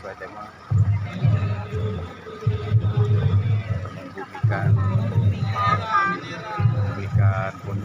sesuai tema membumikan pun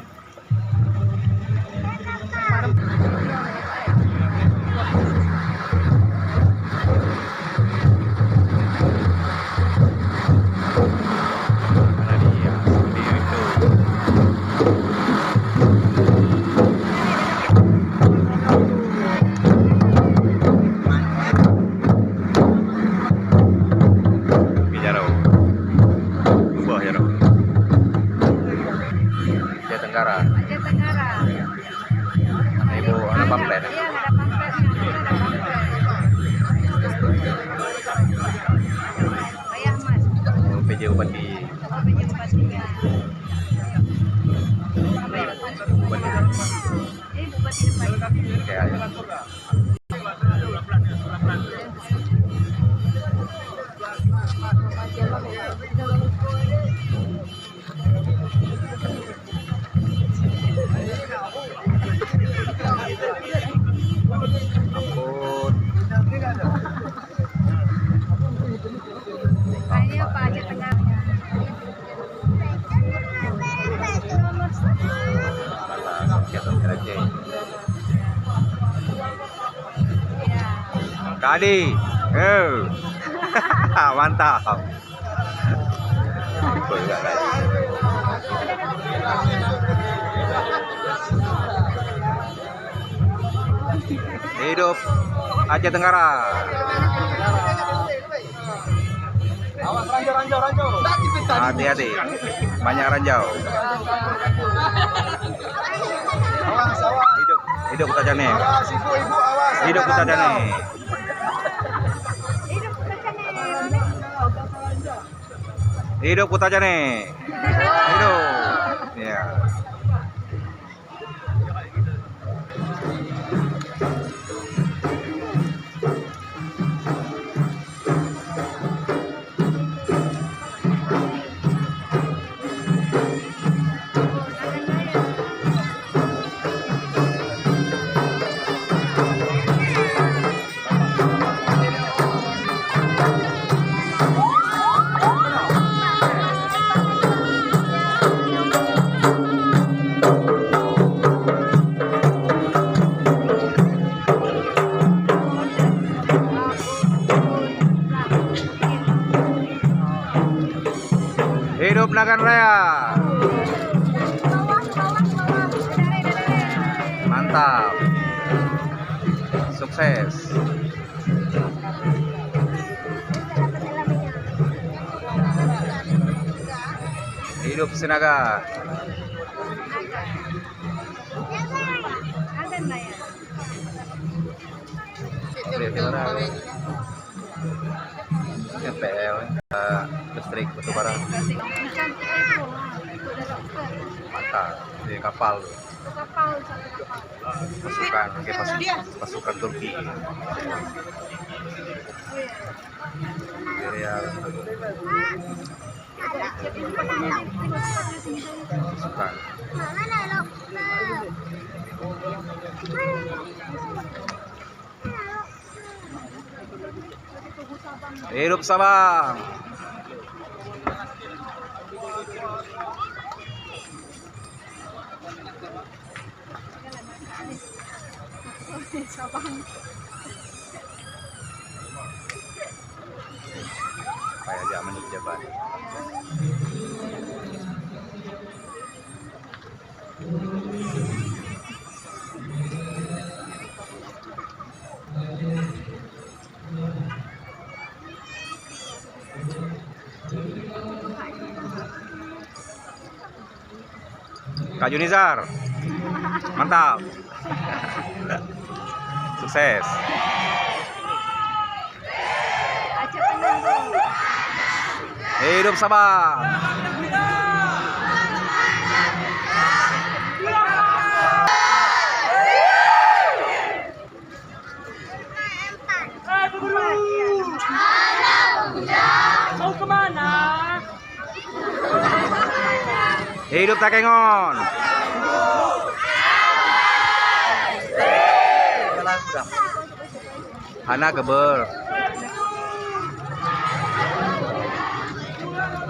Tenggara. Aceh Tenggara. Ibu ada pamflet. Iya, ada pamfletnya. Ayah Mas. PJ Bupati. Oh, PJ Bupatinya. Bupati. Ini Bupati depan. Kayak ya. Kayaknya Pak Aceh Tenggara. Kadi, mantap. Hidup Aceh Tenggara. Awas ranjau. Hati-hati, banyak ranjau. Awas. Hidup Kutajane. Awas ibu awas. Hidup Kutajane. Hidup Kutajane. Hidup. Ya. Hidup Nagan Raya. Mantap. Sukses. Hidup Sinaga. PL listrik batubara. Mantap di kapal tuh. Pasukan Turki. Ya. Pasukan. Hidup Sabang. Sabang. Kayak zaman pejabat. Kak Junizar, mantap. Sukses. Aceh Tenggara. Hidup Sabang. Mau kemana? Hidup Takengon. Hana Geber.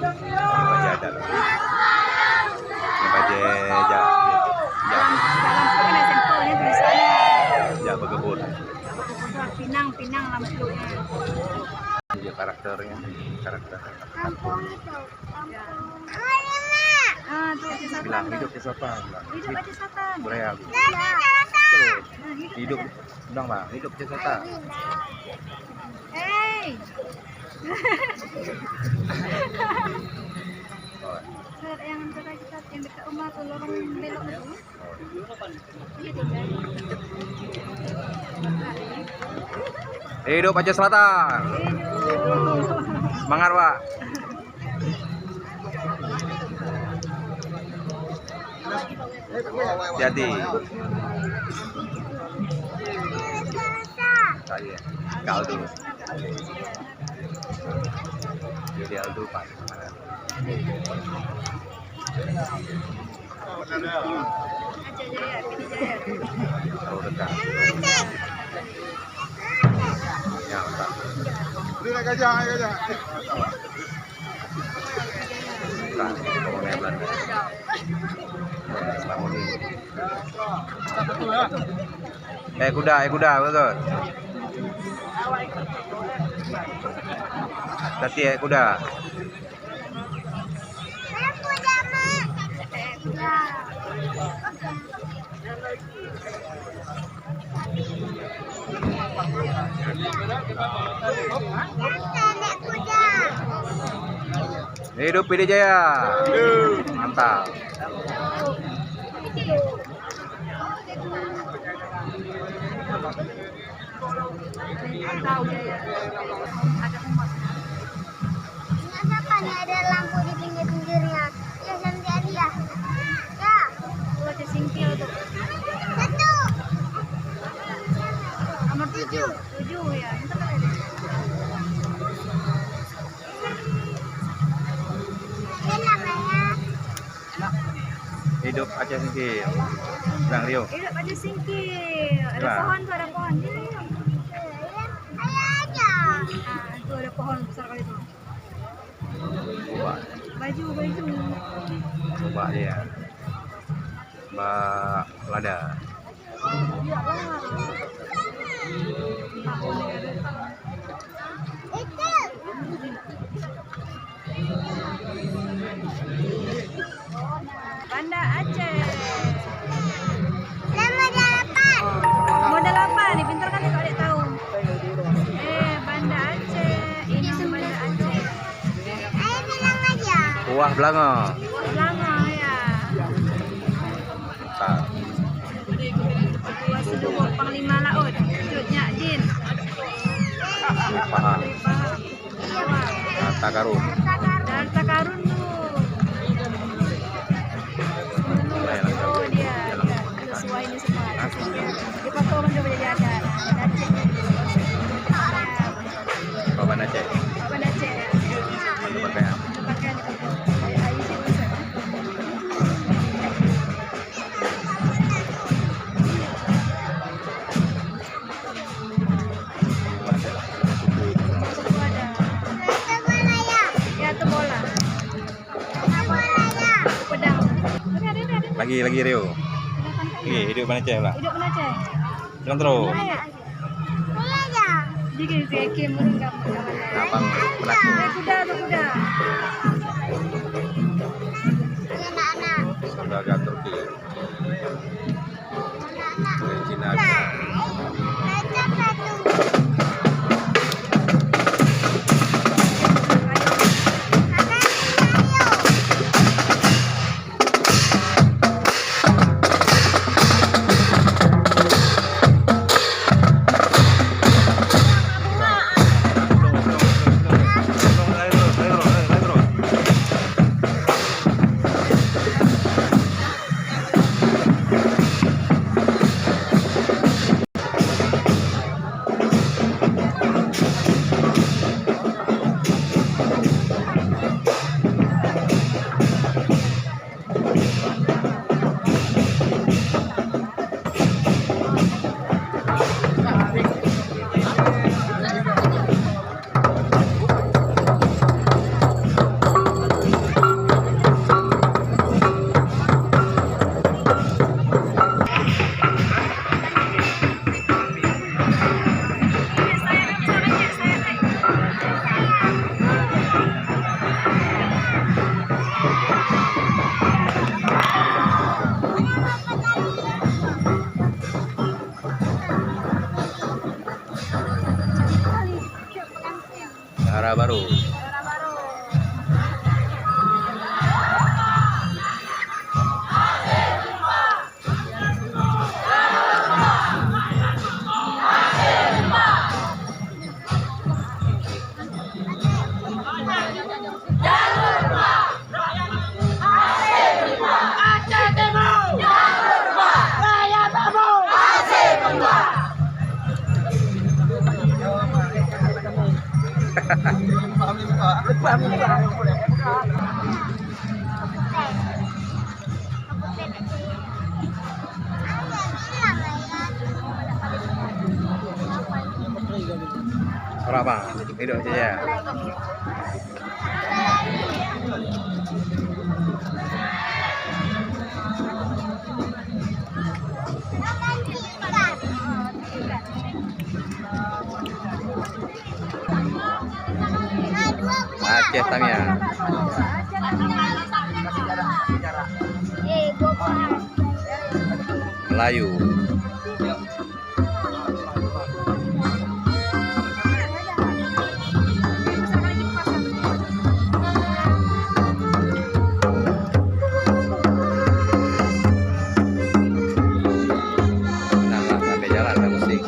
Baju adat. Ini baju Dalam kan ada sampelnya tulisannya. berkebun. Pinang, Pinang lampunya. Dia karakternya, karakter. Ah, tuh Aci Satan. Bilang hidup di sopan. Hidup Aci Satan. Korea. Iya. Terus Nah, hidup, bilang bang, hidup di sopan. Hey. Oh, Sir, yang kita yang dekat rumah tuh lorong belok itu. Iya, tinggal. hidup Aceh Selatan. Hidup. Semangat Pak. Jadi. Saya, kau dulu. Jadi Aldo Pak. Aceh Jaya, Pidi Jaya. Tahu dekat. Ya, Pak. Ini naik gajah, naik gajah. Bukan, pokoknya Belanda. Selama ini. Kuda, betul. Tati kuda. Hidup Pidi Jaya. Mantap. Tahu Jaya. Ada umat. Kenapa nih ada lampu di pinggir-pinggirnya? Ya gantian ya. Ya, Tuh Aceh Singkil tuh. satu. Nomor 7 ya. Itu kan ada. Ini namanya. Hidup Aceh Singkil. Bang Rio. Hidup Aceh Singkil. Ada Wah. pohon tuh, ada pohon. Ini. Ayo aja. Ah, itu ada pohon besar kali itu. Baju. Coba dia. Mbak Lada. Itu. Banda Aceh. Nomor 8. Model apa nih? Pintar kan kalau adik tahu. Banda Aceh. Ini Banda Aceh. Ayo bilang aja. Kuah Belanga. Lama ya. Mantap. Ketua Seduo Panglima Laut. Cutnya Din. Paham. Paham. Awal. Harta karun. Harta karun tuh. Oh dia sesuai ini semua. Di foto kan coba jadi ada. Papan Aceh. Apa Aceh ya? Mantap pakaian. Pakaian itu. Ayu sih bisa. Suku ada. Itu mana ya? Ya itu bola. Itu mana ya? Pedang. Ada. Lagi Rio. Oke, hidup Aceh lah. Hidup mana Aceh? Jalan terus. Ayo. Ini aja. Jadi kayak Kim enggak Abang pelaku. kuda tuh kuda. Ini anak-anak. Saudaga Turki. Anak-anak. Dari Cina. Baca satu. Kakak ayo. Lagi terus. Arah baru. Daerah baru. Orang apa? Hidup aja ya. Aceh Tamiya. Melayu. Nah, sampai jalan ada musik.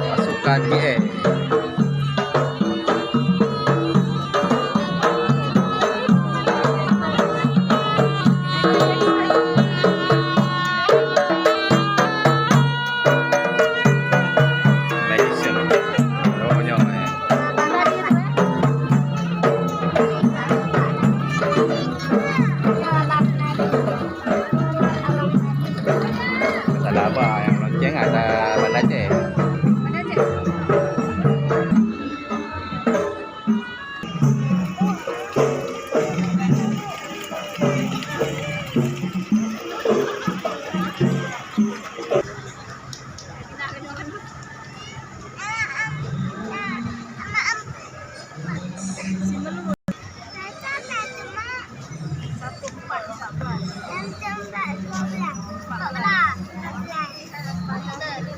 Pasukan GE. Ada apa yang lonceng, ada Banda Aceh. Mana aja?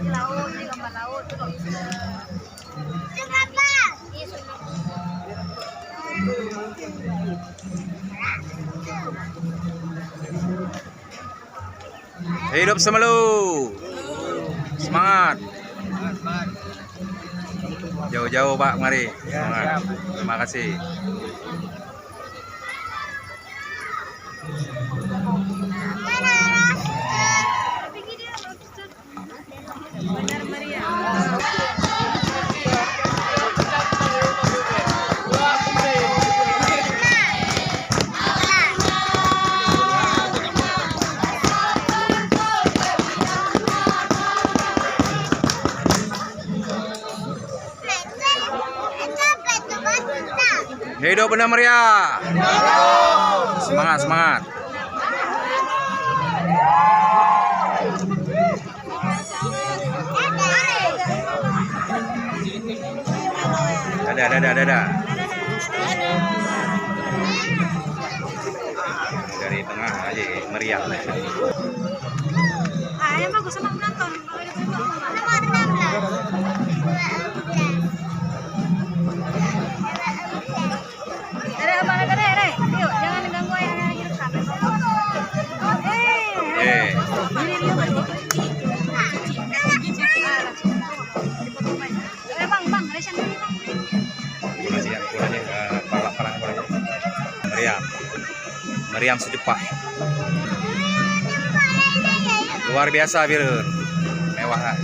Laut, di gambar laut tuh kok bisa. Hidup Semelu. Semangat. Jauh-jauh Pak, mari. Semangat. Terima kasih. Benar meriah. Hidup benar meriah. Semangat, semangat. Dadah. Dari tengah aja meriah. Ah, yang bagus sama penonton. Kalau di rumah. Dere, abang dere. Yuk, jangan ganggu yang lagi rekam. Ini dia balik. Bang, resen dulu bang. Masih yang kulanya palak-palak Meriam sejepak. Luar biasa, Birun. Mewah.